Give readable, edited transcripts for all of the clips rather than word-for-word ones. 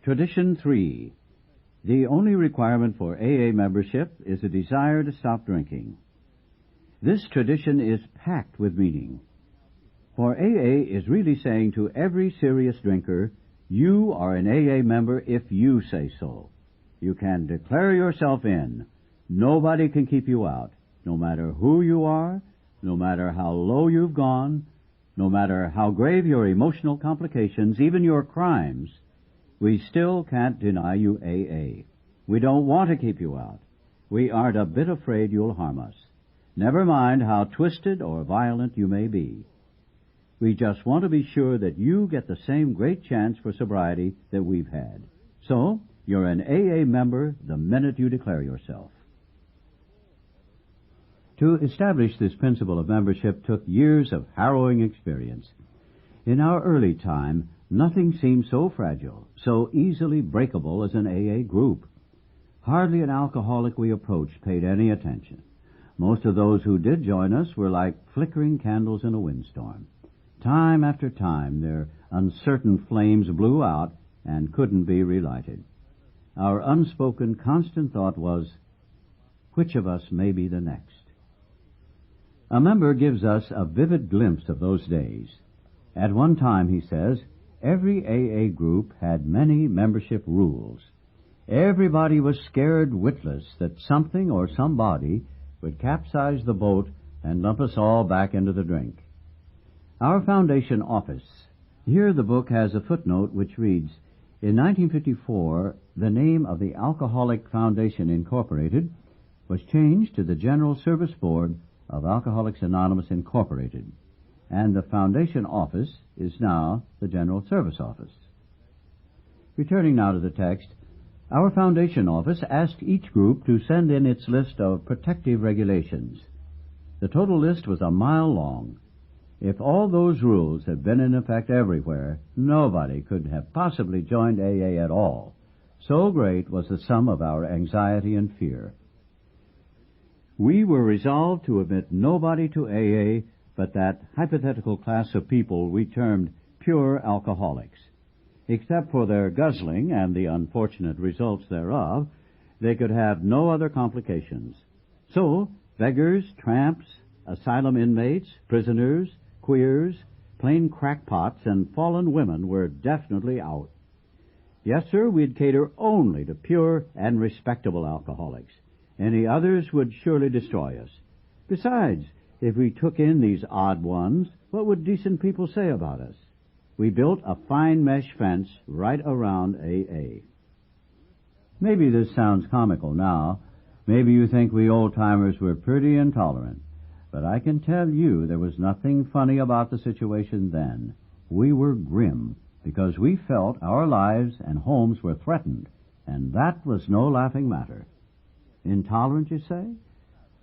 Tradition 3. The only requirement for AA membership is a desire to stop drinking. This tradition is packed with meaning. For AA is really saying to every serious drinker, you are an AA member if you say so. You can declare yourself in. Nobody can keep you out, no matter who you are, no matter how low you've gone, no matter how grave your emotional complications, even your crimes. We still can't deny you AA. We don't want to keep you out. We aren't a bit afraid you'll harm us. Never mind how twisted or violent you may be. We just want to be sure that you get the same great chance for sobriety that we've had. So, you're an AA member the minute you declare yourself. To establish this principle of membership took years of harrowing experience. In our early time, nothing seemed so fragile, so easily breakable as an AA group. Hardly an alcoholic we approached paid any attention. Most of those who did join us were like flickering candles in a windstorm. Time after time, their uncertain flames blew out and couldn't be relighted. Our unspoken, constant thought was, which of us may be the next? A member gives us a vivid glimpse of those days. At one time, he says, every AA group had many membership rules. Everybody was scared witless that something or somebody would capsize the boat and lump us all back into the drink. Our foundation office. Here the book has a footnote which reads, in 1954, the name of the Alcoholic Foundation Incorporated was changed to the General Service Board of Alcoholics Anonymous Incorporated, and the foundation office is now the General Service Office. Returning now to the text, our foundation office asked each group to send in its list of protective regulations. The total list was a mile long. If all those rules had been in effect everywhere, nobody could have possibly joined AA at all. So great was the sum of our anxiety and fear. We were resolved to admit nobody to AA but that hypothetical class of people we termed pure alcoholics. Except for their guzzling and the unfortunate results thereof, they could have no other complications. So, beggars, tramps, asylum inmates, prisoners, queers, plain crackpots, and fallen women were definitely out. Yes, sir, we'd cater only to pure and respectable alcoholics. Any others would surely destroy us. Besides, if we took in these odd ones, what would decent people say about us? We built a fine mesh fence right around AA. Maybe this sounds comical now. Maybe you think we old-timers were pretty intolerant. But I can tell you there was nothing funny about the situation then. We were grim because we felt our lives and homes were threatened, and that was no laughing matter. Intolerant, you say?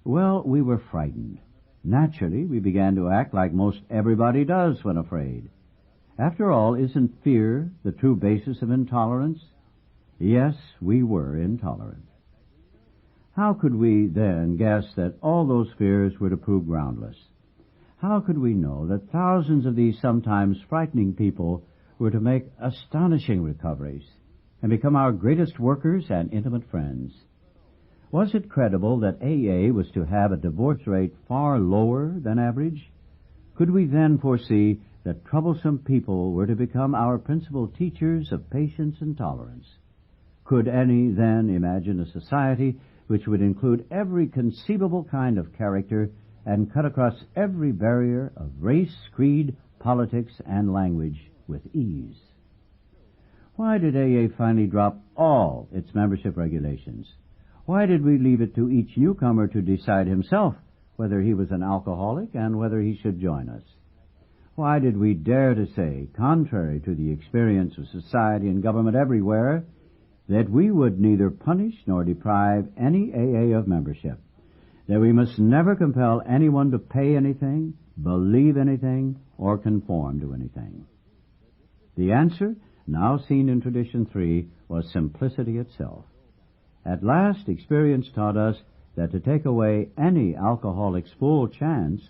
Well, we were frightened. Naturally, we began to act like most everybody does when afraid. After all, isn't fear the true basis of intolerance? Yes, we were intolerant. How could we then guess that all those fears were to prove groundless? How could we know that thousands of these sometimes frightening people were to make astonishing recoveries and become our greatest workers and intimate friends? Was it credible that AA was to have a divorce rate far lower than average? Could we then foresee that troublesome people were to become our principal teachers of patience and tolerance? Could any then imagine a society which would include every conceivable kind of character and cut across every barrier of race, creed, politics, and language with ease? Why did AA finally drop all its membership regulations? Why did we leave it to each newcomer to decide himself whether he was an alcoholic and whether he should join us? Why did we dare to say, contrary to the experience of society and government everywhere, that we would neither punish nor deprive any AA of membership, that we must never compel anyone to pay anything, believe anything, or conform to anything? The answer, now seen in Tradition 3, was simplicity itself. At last, experience taught us that to take away any alcoholic's full chance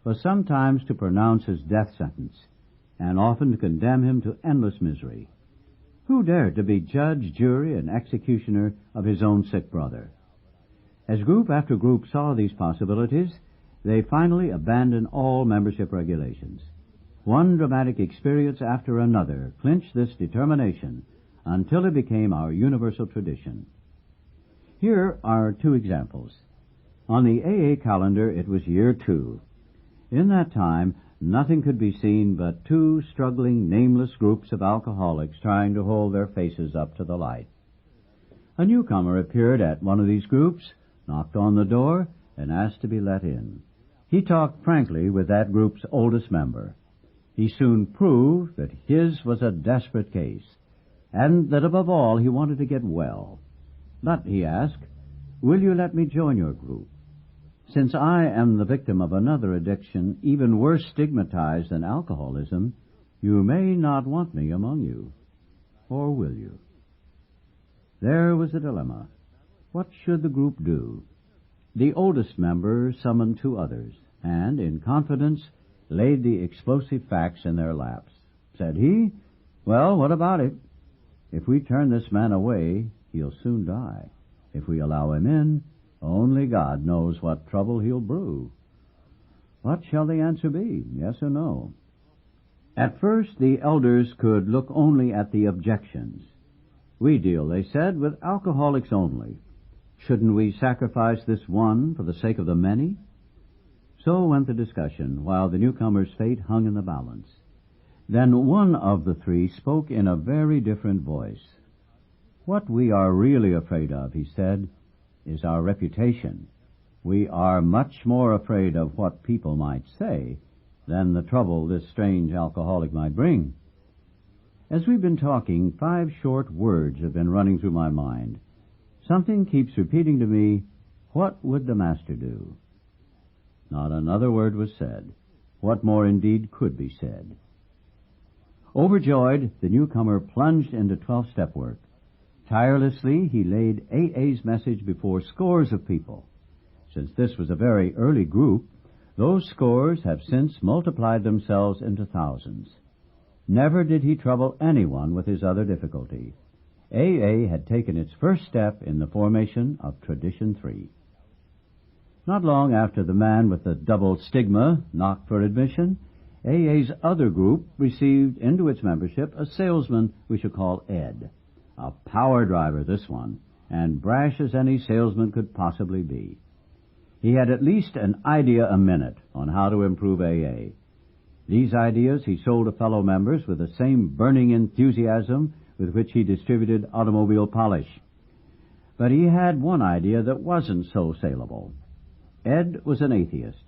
was sometimes to pronounce his death sentence, and often to condemn him to endless misery. Who dared to be judge, jury, and executioner of his own sick brother? As group after group saw these possibilities, they finally abandoned all membership regulations. One dramatic experience after another clinched this determination until it became our universal tradition. Here are two examples. On the AA calendar, it was year 2. In that time, nothing could be seen but two struggling, nameless groups of alcoholics trying to hold their faces up to the light. A newcomer appeared at one of these groups, knocked on the door, and asked to be let in. He talked frankly with that group's oldest member. He soon proved that his was a desperate case, and that above all he wanted to get well. But, he asked, "Will you let me join your group? Since I am the victim of another addiction, even worse stigmatized than alcoholism, you may not want me among you. Or will you?" There was a dilemma. What should the group do? The oldest member summoned 2 others, and, in confidence, laid the explosive facts in their laps. Said he, "Well, what about it? If we turn this man away, he'll soon die. If we allow him in, only God knows what trouble he'll brew. What shall the answer be, yes or no?" At first, the elders could look only at the objections. "We deal," they said, "with alcoholics only. Shouldn't we sacrifice this one for the sake of the many?" So went the discussion, while the newcomer's fate hung in the balance. Then one of the 3 spoke in a very different voice. "What we are really afraid of," he said, "is our reputation. We are much more afraid of what people might say than the trouble this strange alcoholic might bring." As we've been talking, 5 short words have been running through my mind. Something keeps repeating to me, "What would the Master do?" Not another word was said. What more indeed could be said? Overjoyed, the newcomer plunged into 12-step work. Tirelessly, he laid AA's message before scores of people. Since this was a very early group, those scores have since multiplied themselves into thousands. Never did he trouble anyone with his other difficulty. AA had taken its first step in the formation of Tradition 3. Not long after the man with the double stigma knocked for admission, AA's other group received into its membership a salesman we should call Ed. A power driver, this one, and brash as any salesman could possibly be. He had at least an idea a minute on how to improve AA. These ideas he sold to fellow members with the same burning enthusiasm with which he distributed automobile polish. But he had one idea that wasn't so saleable. Ed was an atheist.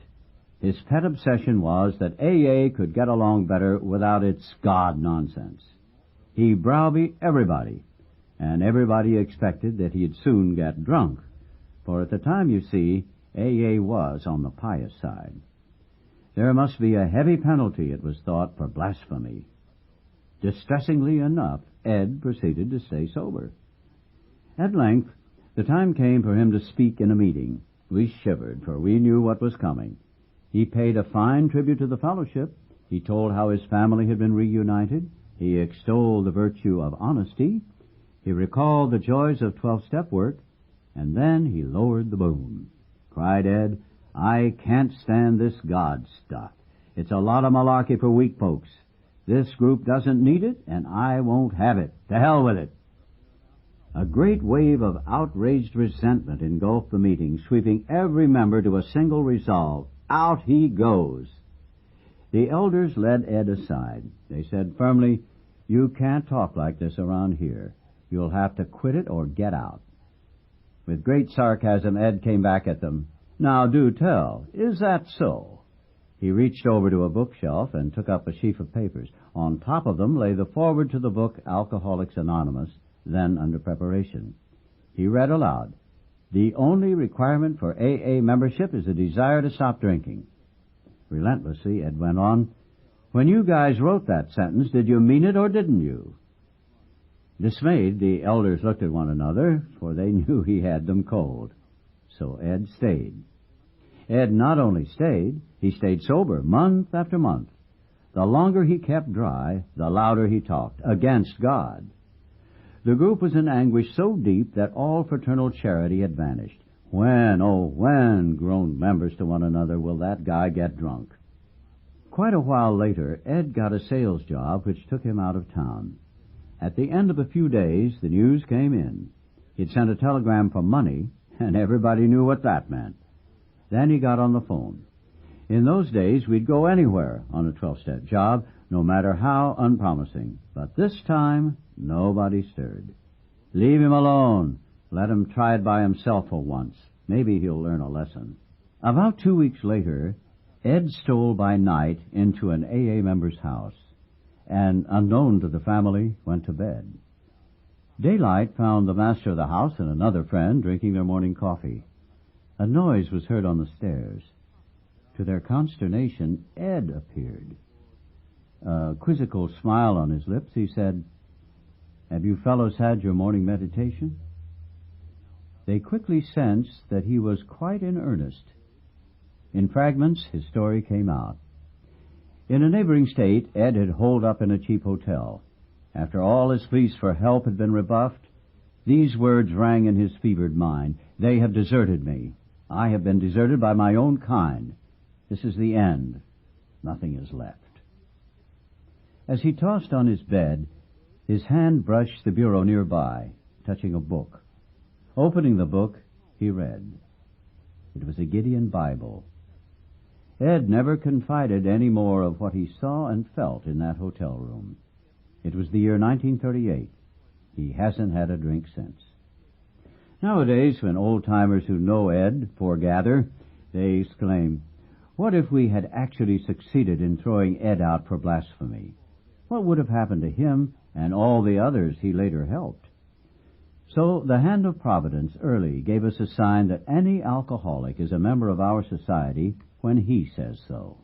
His pet obsession was that AA could get along better without its God nonsense. He browbeat everybody, and everybody expected that he'd soon get drunk, for at the time, you see, AA was on the pious side. There must be a heavy penalty, it was thought, for blasphemy. Distressingly enough, Ed proceeded to stay sober. At length, the time came for him to speak in a meeting. We shivered, for we knew what was coming. He paid a fine tribute to the fellowship. He told how his family had been reunited. He extolled the virtue of honesty. He recalled the joys of 12-step work. And then he lowered the boom. Cried Ed, "I can't stand this God stuff. It's a lot of malarkey for weak folks. This group doesn't need it, and I won't have it. To hell with it." A great wave of outraged resentment engulfed the meeting, sweeping every member to a single resolve. Out he goes. The elders led Ed aside. They said firmly, "You can't talk like this around here. You'll have to quit it or get out." With great sarcasm, Ed came back at them. "Now do tell, is that so?" He reached over to a bookshelf and took up a sheaf of papers. On top of them lay the foreword to the book Alcoholics Anonymous, then under preparation. He read aloud, "The only requirement for AA membership is a desire to stop drinking." Relentlessly, Ed went on, "When you guys wrote that sentence, did you mean it or didn't you?" Dismayed, the elders looked at one another, for they knew he had them cold. So Ed stayed. Ed not only stayed, he stayed sober month after month. The longer he kept dry, the louder he talked, against God. The group was in anguish so deep that all fraternal charity had vanished. When, oh, when, groaned members to one another, will that guy get drunk? Quite a while later, Ed got a sales job which took him out of town. At the end of a few days, the news came in. He'd sent a telegram for money, and everybody knew what that meant. Then he got on the phone. In those days, we'd go anywhere on a 12-step job, no matter how unpromising. But this time, nobody stirred. Leave him alone. Let him try it by himself for once. Maybe he'll learn a lesson. About 2 weeks later, Ed stole by night into an AA member's house, and, unknown to the family, went to bed. Daylight found the master of the house and another friend drinking their morning coffee. A noise was heard on the stairs. To their consternation, Ed appeared. A quizzical smile on his lips, he said, "Have you fellows had your morning meditation?" They quickly sensed that he was quite in earnest. In fragments, his story came out. In a neighboring state, Ed had holed up in a cheap hotel. After all his pleas for help had been rebuffed, these words rang in his fevered mind. "They have deserted me. I have been deserted by my own kind. This is the end. Nothing is left." As he tossed on his bed, his hand brushed the bureau nearby, touching a book. Opening the book, he read. It was a Gideon Bible. Ed never confided any more of what he saw and felt in that hotel room. It was the year 1938. He hasn't had a drink since. Nowadays, when old-timers who know Ed foregather, they exclaim, "What if we had actually succeeded in throwing Ed out for blasphemy? What would have happened to him and all the others he later helped?" So the hand of Providence early gave us a sign that any alcoholic is a member of our society when he says so.